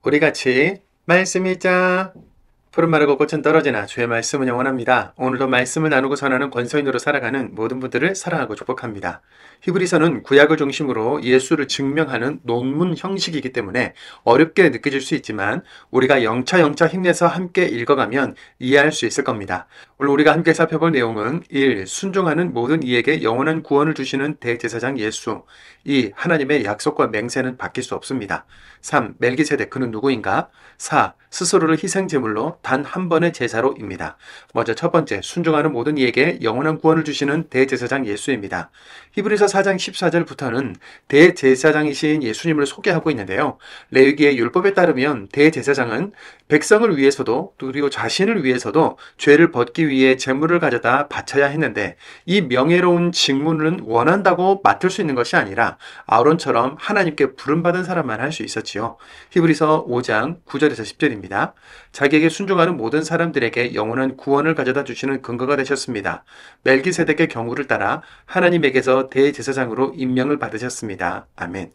우리 같이 말씀 읽자. 푸른 마르고 꽃은 떨어지나 주의 말씀은 영원합니다. 오늘도 말씀을 나누고 전하는 권서인으로 살아가는 모든 분들을 사랑하고 축복합니다. 히브리서는 구약을 중심으로 예수를 증명하는 논문 형식이기 때문에 어렵게 느껴질 수 있지만 우리가 영차 힘내서 함께 읽어가면 이해할 수 있을 겁니다. 오늘 우리가 함께 살펴볼 내용은 1. 순종하는 모든 이에게 영원한 구원을 주시는 대제사장 예수. 2. 하나님의 약속과 맹세는 바뀔 수 없습니다. 3. 멜기세덱 그는 누구인가? 4. 스스로를 희생제물로 단 한 번의 제사로입니다. 먼저 첫 번째, 순종하는 모든 이에게 영원한 구원을 주시는 대제사장 예수입니다. 히브리서 4장 14절부터는 대제사장이신 예수님을 소개하고 있는데요. 레위기의 율법에 따르면 대제사장은 백성을 위해서도 그리고 자신을 위해서도 죄를 벗기 위해 제물을 가져다 바쳐야 했는데 이 명예로운 직무는 원한다고 맡을 수 있는 것이 아니라 아론처럼 하나님께 부름받은 사람만 할 수 있었지요. 히브리서 5장 9절에서 10절입니다. 자기에게 순종하는 모든 사람들에게 영원한 구원을 가져다 주시는 근거가 되셨습니다. 멜기세덱의 경우를 따라 하나님에게서 대제사장으로 임명을 받으셨습니다. 아멘.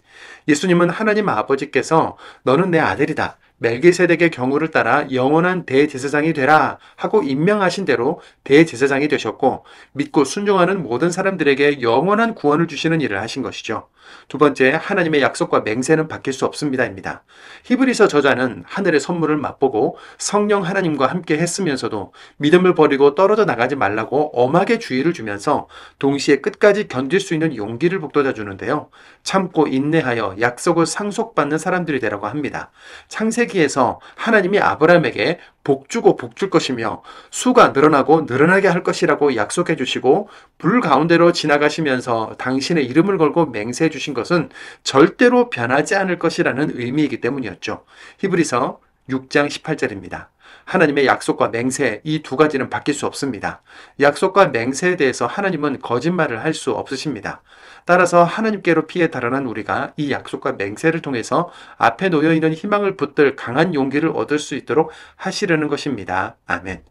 예수님은 하나님 아버지께서 너는 내 아들이다. 멜기세덱의 경우를 따라 영원한 대제사장이 되라 하고 임명하신 대로 대제사장이 되셨고 믿고 순종하는 모든 사람들에게 영원한 구원을 주시는 일을 하신 것이죠. 두 번째, 하나님의 약속과 맹세는 바뀔 수 없습니다입니다. 히브리서 저자는 하늘의 선물을 맛보고 성령 하나님과 함께 했으면서도 믿음을 버리고 떨어져 나가지 말라고 엄하게 주의를 주면서 동시에 끝까지 견딜 수 있는 용기를 북돋아 주는데요. 참고 인내하여 약속을 상속받는 사람들이 되라고 합니다. 창세기에서 하나님이 아브라함에게 복주고 복줄 것이며 수가 늘어나고 늘어나게 할 것이라고 약속해 주시고 불 가운데로 지나가시면서 당신의 이름을 걸고 맹세해 주신 것은 절대로 변하지 않을 것이라는 의미이기 때문이었죠. 히브리서 6장 18절입니다. 하나님의 약속과 맹세, 이 두 가지는 바뀔 수 없습니다. 약속과 맹세에 대해서 하나님은 거짓말을 할 수 없으십니다. 따라서 하나님께로 피해 달아난 우리가 이 약속과 맹세를 통해서 앞에 놓여있는 희망을 붙들 강한 용기를 얻을 수 있도록 하시려는 것입니다. 아멘.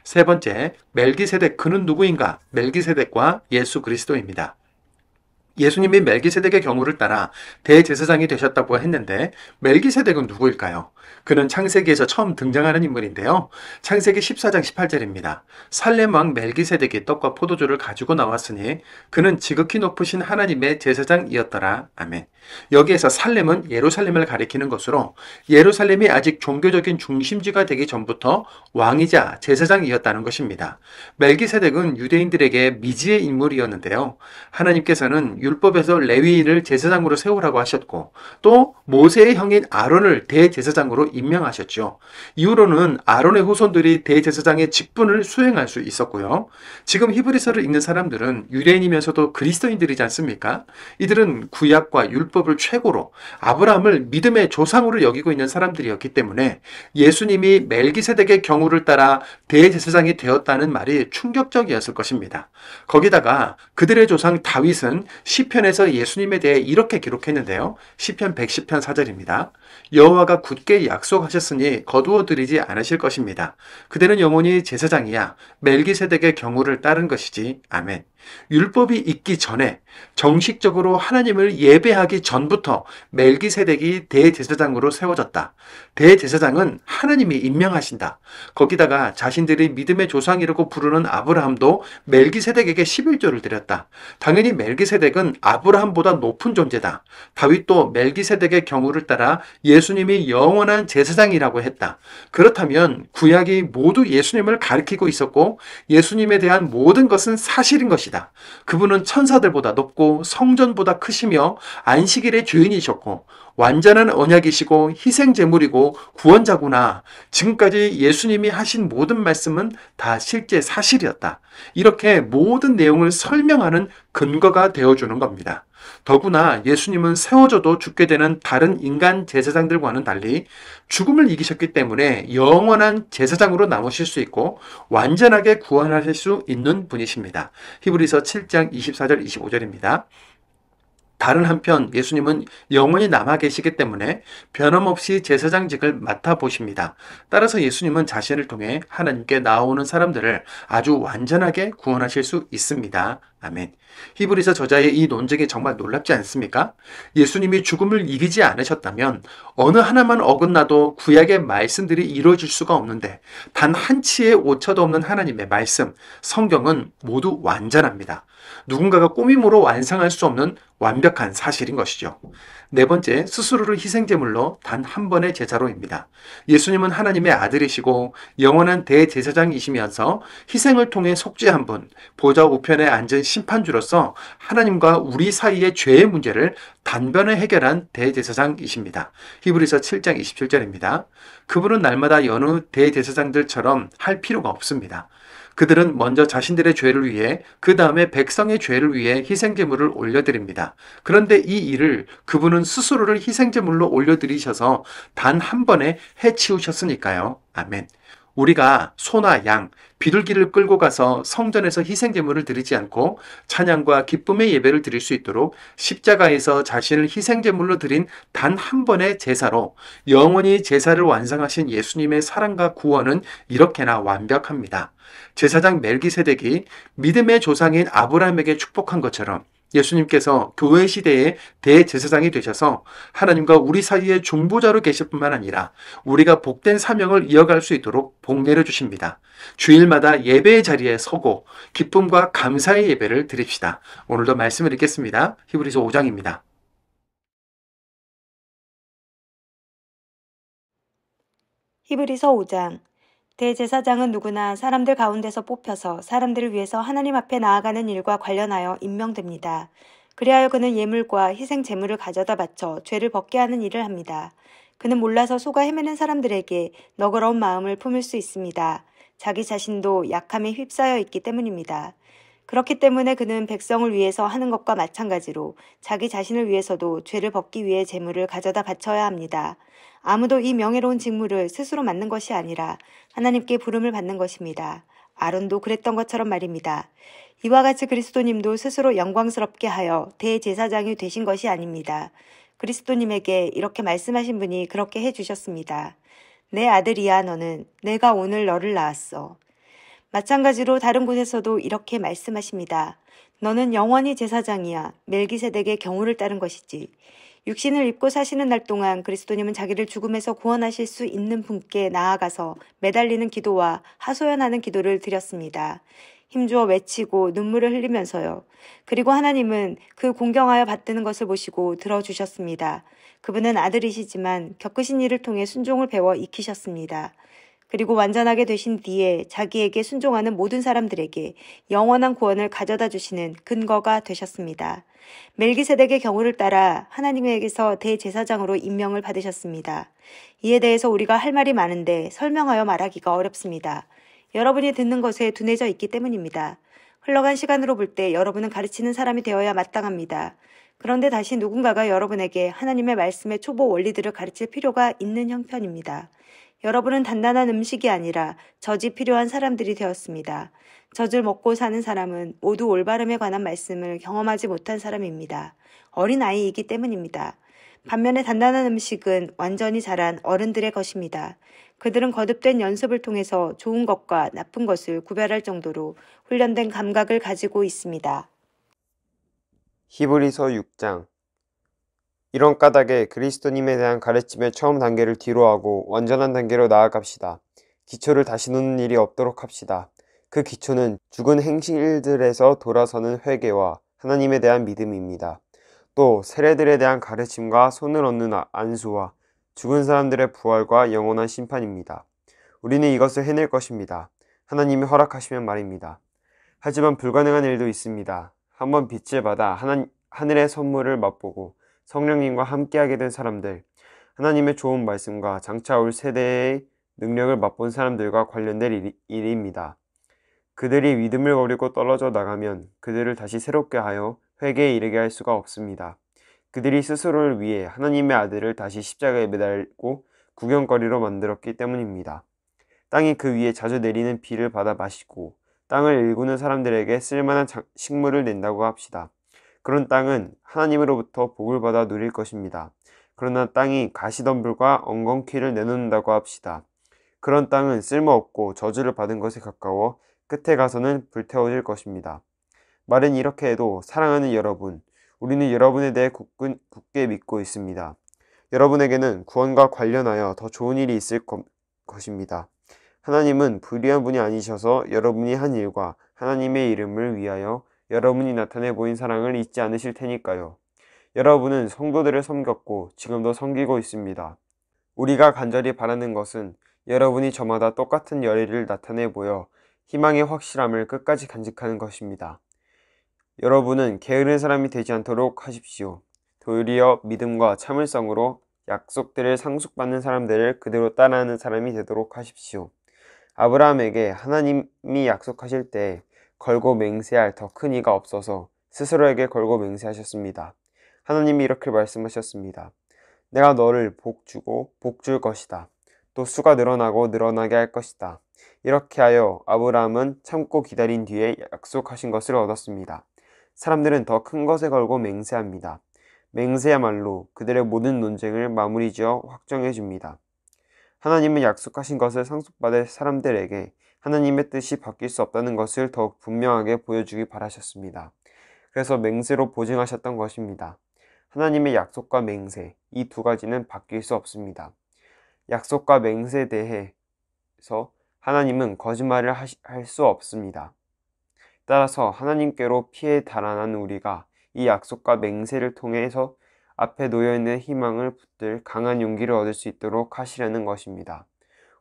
세 번째, 멜기세덱 그는 누구인가? 멜기세덱과 예수 그리스도입니다. 예수님이 멜기세덱의 경우를 따라 대제사장이 되셨다고 했는데 멜기세덱은 누구일까요? 그는 창세기에서 처음 등장하는 인물인데요. 창세기 14장 18절입니다. 살렘 왕 멜기세덱이 떡과 포도주를 가지고 나왔으니 그는 지극히 높으신 하나님의 제사장이었더라. 아멘. 여기에서 살렘은 예루살렘을 가리키는 것으로 예루살렘이 아직 종교적인 중심지가 되기 전부터 왕이자 제사장이었다는 것입니다. 멜기세덱은 유대인들에게 미지의 인물이었는데요. 하나님께서는 율법에서 레위인을 제사장으로 세우라고 하셨고 또 모세의 형인 아론을 대제사장으로 임명하셨죠. 이후로는 아론의 후손들이 대제사장의 직분을 수행할 수 있었고요. 지금 히브리서를 읽는 사람들은 유대인이면서도 그리스도인들이지 않습니까? 이들은 구약과 율법을 최고로 아브라함을 믿음의 조상으로 여기고 있는 사람들이었기 때문에 예수님이 멜기세덱의 경우를 따라 대제사장이 되었다는 말이 충격적이었을 것입니다. 거기다가 그들의 조상 다윗은 시편에서 예수님에 대해 이렇게 기록했는데요. 시편 110편 4절입니다. 여호와가 굳게 약속하셨으니 거두어들이지 않으실 것입니다. 그대는 영원히 제사장이야 멜기세덱의 경우를 따른 것이지. 아멘. 율법이 있기 전에 정식적으로 하나님을 예배하기 전부터 멜기세덱이 대제사장으로 세워졌다. 대제사장은 하나님이 임명하신다. 거기다가 자신들이 믿음의 조상이라고 부르는 아브라함도 멜기세덱에게 11조를 드렸다. 당연히 멜기세덱은 아브라함보다 높은 존재다. 다윗도 멜기세덱의 경우를 따라 예수님이 영원한 제사장이라고 했다. 그렇다면 구약이 모두 예수님을 가리키고 있었고 예수님에 대한 모든 것은 사실인 것이다. 그분은 천사들보다 높고 성전보다 크시며 안식일의 주인이셨고 완전한 언약이시고 희생제물이고 구원자구나. 지금까지 예수님이 하신 모든 말씀은 다 실제 사실이었다. 이렇게 모든 내용을 설명하는 근거가 되어주는 겁니다. 더구나 예수님은 세워져도 죽게 되는 다른 인간 제사장들과는 달리 죽음을 이기셨기 때문에 영원한 제사장으로 남으실 수 있고 완전하게 구원하실 수 있는 분이십니다. 히브리서 7장 24절 25절입니다. 다른 한편 예수님은 영원히 남아 계시기 때문에 변함없이 제사장직을 맡아보십니다. 따라서 예수님은 자신을 통해 하나님께 나아오는 사람들을 아주 완전하게 구원하실 수 있습니다. 아멘. 히브리서 저자의 이 논증이 정말 놀랍지 않습니까? 예수님이 죽음을 이기지 않으셨다면 어느 하나만 어긋나도 구약의 말씀들이 이루어질 수가 없는데 단 한 치의 오차도 없는 하나님의 말씀, 성경은 모두 완전합니다. 누군가가 꾸밈으로 완성할 수 없는 완벽한 사실인 것이죠. 네 번째, 스스로를 희생제물로 단 한 번의 제사로입니다. 예수님은 하나님의 아들이시고 영원한 대제사장이시면서 희생을 통해 속죄한 분, 보좌 우편에 앉은 심판주로서 하나님과 우리 사이의 죄의 문제를 단번에 해결한 대제사장이십니다. 히브리서 7장 27절입니다. 그분은 날마다 여느 대제사장들처럼 할 필요가 없습니다. 그들은 먼저 자신들의 죄를 위해 그 다음에 백성의 죄를 위해 희생제물을 올려드립니다. 그런데 이 일을 그분은 스스로를 희생제물로 올려드리셔서 단 한 번에 해치우셨으니까요. 아멘. 우리가 소나 양, 비둘기를 끌고 가서 성전에서 희생제물을 드리지 않고 찬양과 기쁨의 예배를 드릴 수 있도록 십자가에서 자신을 희생제물로 드린 단 한 번의 제사로 영원히 제사를 완성하신 예수님의 사랑과 구원은 이렇게나 완벽합니다. 제사장 멜기세덱이 믿음의 조상인 아브라함에게 축복한 것처럼 예수님께서 교회 시대의 대제사장이 되셔서 하나님과 우리 사이의 중보자로 계실 뿐만 아니라 우리가 복된 사명을 이어갈 수 있도록 복 내려주십니다. 주일마다 예배의 자리에 서고 기쁨과 감사의 예배를 드립시다. 오늘도 말씀을 읽겠습니다. 히브리서 5장입니다. 히브리서 5장. 대제사장은 누구나 사람들 가운데서 뽑혀서 사람들을 위해서 하나님 앞에 나아가는 일과 관련하여 임명됩니다. 그리하여 그는 예물과 희생 제물을 가져다 바쳐 죄를 벗게 하는 일을 합니다. 그는 몰라서 속아 헤매는 사람들에게 너그러운 마음을 품을 수 있습니다. 자기 자신도 약함에 휩싸여 있기 때문입니다. 그렇기 때문에 그는 백성을 위해서 하는 것과 마찬가지로 자기 자신을 위해서도 죄를 벗기 위해 제물을 가져다 바쳐야 합니다. 아무도 이 명예로운 직무를 스스로 맡는 것이 아니라 하나님께 부름을 받는 것입니다. 아론도 그랬던 것처럼 말입니다. 이와 같이 그리스도님도 스스로 영광스럽게 하여 대제사장이 되신 것이 아닙니다. 그리스도님에게 이렇게 말씀하신 분이 그렇게 해주셨습니다. 내 아들이야 너는 내가 오늘 너를 낳았어. 마찬가지로 다른 곳에서도 이렇게 말씀하십니다. 너는 영원히 제사장이야. 멜기세덱의 경우를 따른 것이지. 육신을 입고 사시는 날 동안 그리스도님은 자기를 죽음에서 구원하실 수 있는 분께 나아가서 매달리는 기도와 하소연하는 기도를 드렸습니다. 힘주어 외치고 눈물을 흘리면서요. 그리고 하나님은 그 공경하여 받드는 것을 보시고 들어주셨습니다. 그분은 아들이시지만 겪으신 일을 통해 순종을 배워 익히셨습니다. 그리고 완전하게 되신 뒤에 자기에게 순종하는 모든 사람들에게 영원한 구원을 가져다 주시는 근거가 되셨습니다. 멜기세덱의 경우를 따라 하나님에게서 대제사장으로 임명을 받으셨습니다. 이에 대해서 우리가 할 말이 많은데 설명하여 말하기가 어렵습니다. 여러분이 듣는 것에 둔해져 있기 때문입니다. 흘러간 시간으로 볼 때 여러분은 가르치는 사람이 되어야 마땅합니다. 그런데 다시 누군가가 여러분에게 하나님의 말씀의 초보 원리들을 가르칠 필요가 있는 형편입니다. 여러분은 단단한 음식이 아니라 젖이 필요한 사람들이 되었습니다. 젖을 먹고 사는 사람은 모두 올바름에 관한 말씀을 경험하지 못한 사람입니다. 어린아이이기 때문입니다. 반면에 단단한 음식은 완전히 자란 어른들의 것입니다. 그들은 거듭된 연습을 통해서 좋은 것과 나쁜 것을 구별할 정도로 훈련된 감각을 가지고 있습니다. 히브리서 6장. 이런 까닭에 그리스도님에 대한 가르침의 처음 단계를 뒤로하고 완전한 단계로 나아갑시다. 기초를 다시 놓는 일이 없도록 합시다. 그 기초는 죽은 행실들에서 돌아서는 회개와 하나님에 대한 믿음입니다. 또 세례들에 대한 가르침과 손을 얻는 안수와 죽은 사람들의 부활과 영원한 심판입니다. 우리는 이것을 해낼 것입니다. 하나님이 허락하시면 말입니다. 하지만 불가능한 일도 있습니다. 한번 빛을 받아 하늘의 선물을 맛보고 성령님과 함께하게 된 사람들, 하나님의 좋은 말씀과 장차 올 세대의 능력을 맛본 사람들과 관련된 일입니다. 그들이 믿음을 버리고 떨어져 나가면 그들을 다시 새롭게 하여 회개에 이르게 할 수가 없습니다. 그들이 스스로를 위해 하나님의 아들을 다시 십자가에 매달고 구경거리로 만들었기 때문입니다. 땅이 그 위에 자주 내리는 비를 받아 마시고 땅을 일구는 사람들에게 쓸만한 식물을 낸다고 합시다. 그런 땅은 하나님으로부터 복을 받아 누릴 것입니다. 그러나 땅이 가시덤불과 엉겅퀴를 내놓는다고 합시다. 그런 땅은 쓸모없고 저주를 받은 것에 가까워 끝에 가서는 불태워질 것입니다. 말은 이렇게 해도 사랑하는 여러분, 우리는 여러분에 대해 굳게 믿고 있습니다. 여러분에게는 구원과 관련하여 더 좋은 일이 있을 것입니다. 하나님은 불의한 분이 아니셔서 여러분이 한 일과 하나님의 이름을 위하여 여러분이 나타내 보인 사랑을 잊지 않으실 테니까요. 여러분은 성도들을 섬겼고 지금도 섬기고 있습니다. 우리가 간절히 바라는 것은 여러분이 저마다 똑같은 열의를 나타내 보여 희망의 확실함을 끝까지 간직하는 것입니다. 여러분은 게으른 사람이 되지 않도록 하십시오. 도리어 믿음과 참을성으로 약속들을 상속받는 사람들을 그대로 따라하는 사람이 되도록 하십시오. 아브라함에게 하나님이 약속하실 때 걸고 맹세할 더 큰 이가 없어서 스스로에게 걸고 맹세하셨습니다. 하나님이 이렇게 말씀하셨습니다. 내가 너를 복 주고 복 줄 것이다. 또 수가 늘어나고 늘어나게 할 것이다. 이렇게 하여 아브라함은 참고 기다린 뒤에 약속하신 것을 얻었습니다. 사람들은 더 큰 것에 걸고 맹세합니다. 맹세야말로 그들의 모든 논쟁을 마무리 지어 확정해 줍니다. 하나님은 약속하신 것을 상속받을 사람들에게 하나님의 뜻이 바뀔 수 없다는 것을 더욱 분명하게 보여주기 바라셨습니다. 그래서 맹세로 보증하셨던 것입니다. 하나님의 약속과 맹세, 이 두 가지는 바뀔 수 없습니다. 약속과 맹세에 대해서 하나님은 거짓말을 할 수 없습니다. 따라서 하나님께로 피해 달아난 우리가 이 약속과 맹세를 통해서 앞에 놓여있는 희망을 붙들 강한 용기를 얻을 수 있도록 하시려는 것입니다.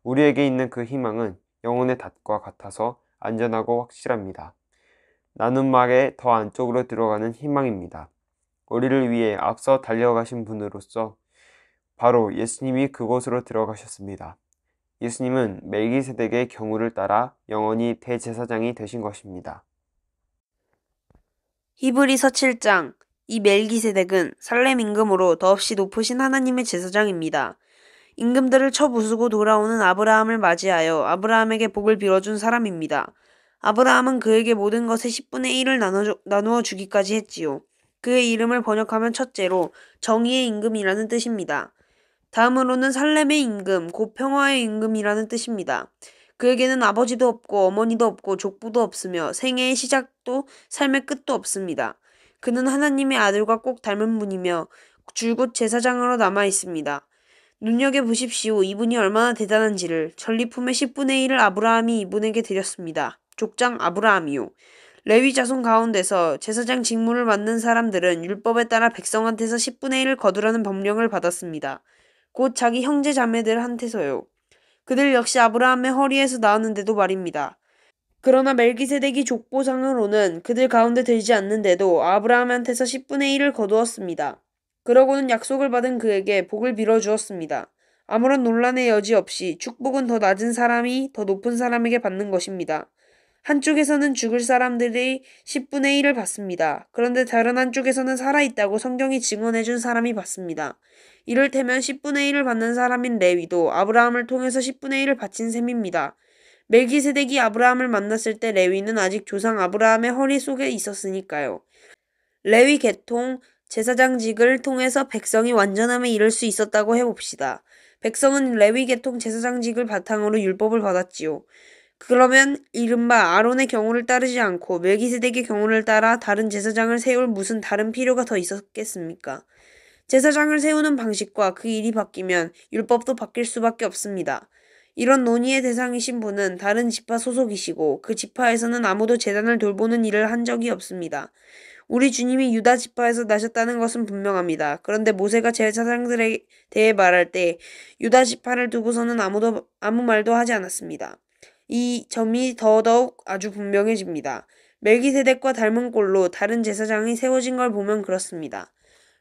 우리에게 있는 그 희망은 영혼의 닷과 같아서 안전하고 확실합니다. 나눔막의 더 안쪽으로 들어가는 희망입니다. 우리를 위해 앞서 달려가신 분으로서 바로 예수님이 그곳으로 들어가셨습니다. 예수님은 멜기세덱의 경우를 따라 영원히 대제사장이 되신 것입니다. 히브리서 7장. 이 멜기세덱은 살렘 임금으로 더없이 높으신 하나님의 제사장입니다. 임금들을 쳐부수고 돌아오는 아브라함을 맞이하여 아브라함에게 복을 빌어준 사람입니다. 아브라함은 그에게 모든 것의 10분의 1을 나누어 주기까지 했지요. 그의 이름을 번역하면 첫째로 정의의 임금이라는 뜻입니다. 다음으로는 살렘의 임금, 곧 평화의 임금이라는 뜻입니다. 그에게는 아버지도 없고 어머니도 없고 족부도 없으며 생애의 시작도 삶의 끝도 없습니다. 그는 하나님의 아들과 꼭 닮은 분이며 줄곧 제사장으로 남아 있습니다. 눈여겨보십시오. 이분이 얼마나 대단한지를. 전리품의 10분의 1을 아브라함이 이분에게 드렸습니다. 족장 아브라함이요. 레위 자손 가운데서 제사장 직무를 맡는 사람들은 율법에 따라 백성한테서 10분의 1을 거두라는 법령을 받았습니다. 곧 자기 형제 자매들한테서요. 그들 역시 아브라함의 허리에서 나왔는데도 말입니다. 그러나 멜기세덱이 족보상으로는 그들 가운데 들지 않는데도 아브라함한테서 10분의 1을 거두었습니다. 그러고는 약속을 받은 그에게 복을 빌어주었습니다. 아무런 논란의 여지 없이 축복은 더 낮은 사람이 더 높은 사람에게 받는 것입니다. 한쪽에서는 죽을 사람들이 10분의 1을 받습니다. 그런데 다른 한쪽에서는 살아있다고 성경이 증언해준 사람이 받습니다. 이를테면 10분의 1을 받는 사람인 레위도 아브라함을 통해서 10분의 1을 바친 셈입니다. 멜기세덱이 아브라함을 만났을 때 레위는 아직 조상 아브라함의 허리 속에 있었으니까요. 레위 계통 제사장직을 통해서 백성이 완전함에 이를 수 있었다고 해봅시다. 백성은 레위 계통 제사장직을 바탕으로 율법을 받았지요. 그러면 이른바 아론의 경우를 따르지 않고 멜기세덱의 경우를 따라 다른 제사장을 세울 무슨 다른 필요가 더 있었겠습니까? 제사장을 세우는 방식과 그 일이 바뀌면 율법도 바뀔 수밖에 없습니다. 이런 논의의 대상이신 분은 다른 지파 소속이시고 그 지파에서는 아무도 제단을 돌보는 일을 한 적이 없습니다. 우리 주님이 유다 지파에서 나셨다는 것은 분명합니다. 그런데 모세가 제사장들에 대해 말할 때 유다 지파를 두고서는 아무 말도 하지 않았습니다. 이 점이 더더욱 아주 분명해집니다. 멜기세덱과 닮은 꼴로 다른 제사장이 세워진 걸 보면 그렇습니다.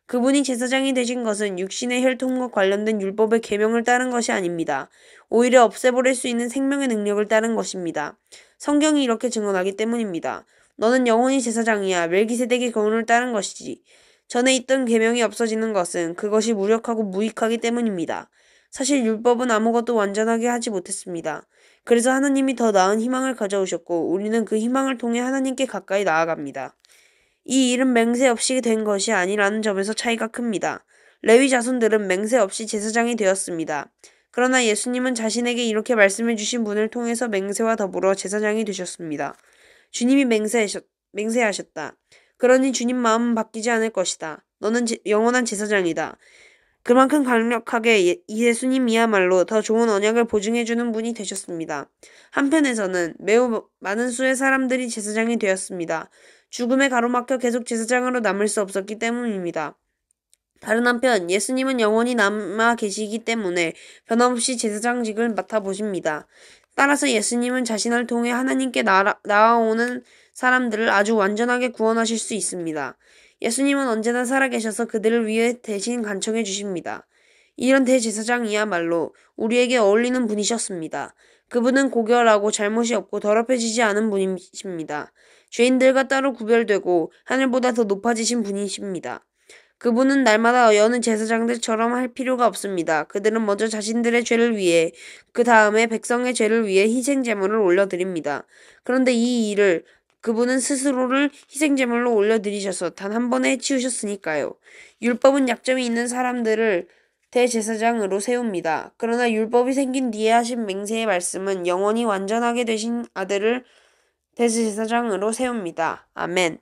그분이 제사장이 되신 것은 육신의 혈통과 관련된 율법의 계명을 따른 것이 아닙니다. 오히려 없애버릴 수 있는 생명의 능력을 따른 것입니다. 성경이 이렇게 증언하기 때문입니다. 너는 영원히 제사장이야. 멜기세덱의 경륜을 따른 것이지. 전에 있던 계명이 없어지는 것은 그것이 무력하고 무익하기 때문입니다. 사실 율법은 아무것도 완전하게 하지 못했습니다. 그래서 하나님이 더 나은 희망을 가져오셨고 우리는 그 희망을 통해 하나님께 가까이 나아갑니다. 이 일은 맹세 없이 된 것이 아니라는 점에서 차이가 큽니다. 레위 자손들은 맹세 없이 제사장이 되었습니다. 그러나 예수님은 자신에게 이렇게 말씀해 주신 분을 통해서 맹세와 더불어 제사장이 되셨습니다. 주님이 맹세하셨다. 그러니 주님 마음은 바뀌지 않을 것이다. 너는 영원한 제사장이다. 그만큼 강력하게 예수님이야말로 더 좋은 언약을 보증해주는 분이 되셨습니다. 한편에서는 매우 많은 수의 사람들이 제사장이 되었습니다. 죽음에 가로막혀 계속 제사장으로 남을 수 없었기 때문입니다. 다른 한편 예수님은 영원히 남아 계시기 때문에 변함없이 제사장직을 맡아보십니다. 따라서 예수님은 자신을 통해 하나님께 나아오는 사람들을 아주 완전하게 구원하실 수 있습니다. 예수님은 언제나 살아계셔서 그들을 위해 대신 간청해 주십니다. 이런 대제사장이야말로 우리에게 어울리는 분이셨습니다. 그분은 고결하고 잘못이 없고 더럽혀지지 않은 분이십니다. 죄인들과 따로 구별되고 하늘보다 더 높아지신 분이십니다. 그분은 날마다 여느 제사장들처럼 할 필요가 없습니다. 그들은 먼저 자신들의 죄를 위해 그 다음에 백성의 죄를 위해 희생 제물을 올려드립니다. 그런데 이 일을 그분은 스스로를 희생 제물로 올려드리셔서 단 한 번에 해치우셨으니까요. 율법은 약점이 있는 사람들을 대제사장으로 세웁니다. 그러나 율법이 생긴 뒤에 하신 맹세의 말씀은 영원히 완전하게 되신 아들을 대제사장으로 세웁니다. 아멘.